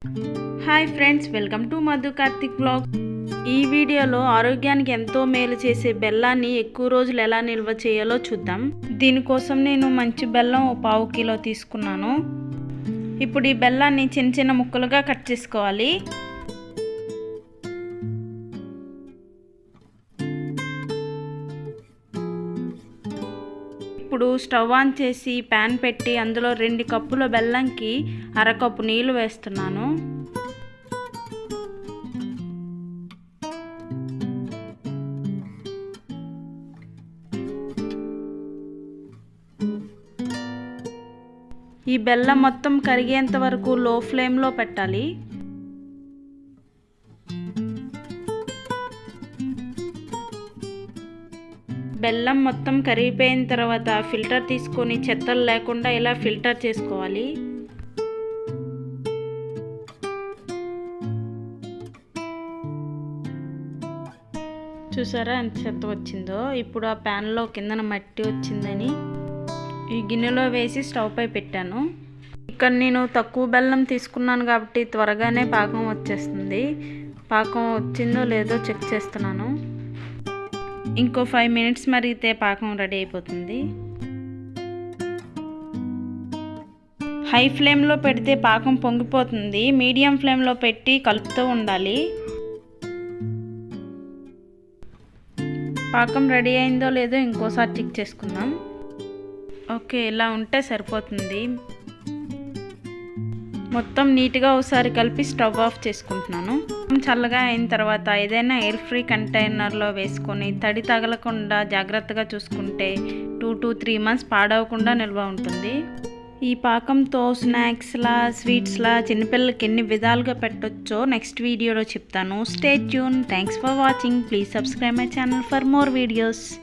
Hi friends, welcome to Madhu Karthik blog. ఈ వీడియోలో ఆరోగ్యానికి ఎంతో మేలు చేసే బెల్లాన్ని ఎక్కువ రోజులు ఎలా నిల్వ చేయాలో చూద్దాం. దీనికోసం నేను మంచి బెల్లం 1/2 కిలో తీసుకున్నాను. ఇప్పుడు ఈ బెల్లాన్ని చిన్న చిన్న ముక్కలుగా కట్ చేసుకోవాలి. ఇప్పుడు స్టవ్ ఆన్ చేసి ప్యాన్ పెట్టి అందులో 2 కప్పుల బెల్లంకి 1/2 కప్పు నీళ్లు వేస్తున్నాను. ఈ బెల్లం మొత్తం కరిగేంత వరకు లో ఫ్లేమ్లో పెట్టాలి. బెల్లం మొత్తం కరిగిపోయిన తర్వాత ఫిల్టర్ తీసుకొని చెత్తలు లేకుండా ఇలా ఫిల్టర్ చేసుకోవాలి. చూసారా ఎంత చెత్త వచ్చిందో. ఇప్పుడు ఆ ప్యాన్లో కిందన మట్టి వచ్చిందని ఈ గిన్నెలో వేసి స్టవ్ పై పెట్టాను. ఇక్కడ నేను తక్కువ బెల్లం తీసుకున్నాను కాబట్టి త్వరగానే పాకం వచ్చేస్తుంది. పాకం వచ్చిందో లేదో చెక్ చేస్తున్నాను. ఇంకో 5 మినిట్స్ మరిగితే పాకం రెడీ అయిపోతుంది. హై ఫ్లేమ్లో పెడితే పాకం పొంగిపోతుంది. మీడియం ఫ్లేమ్లో పెట్టి కలుపుతూ ఉండాలి. పాకం రెడీ అయిందో లేదో ఇంకోసారి చెక్ చేసుకుందాం. ఓకే, ఇలా ఉంటే సరిపోతుంది. మొత్తం నీట్గా ఒకసారి కలిపి స్టవ్ ఆఫ్ చేసుకుంటున్నాను. చల్లగా అయిన తర్వాత ఏదైనా ఎయిర్ ఫ్రీ కంటైనర్లో వేసుకొని తడి తగలకుండా జాగ్రత్తగా చూసుకుంటే 2 to 3 months పాడవకుండా నిల్వ ఉంటుంది. ఈ పాకంతో స్నాక్స్లా, స్వీట్స్లా చిన్నపిల్లలకి ఎన్ని విధాలుగా పెట్టొచ్చో నెక్స్ట్ వీడియోలో చెప్తాను. Stay tune. Thanks for watching. Please subscribe my channel for more videos.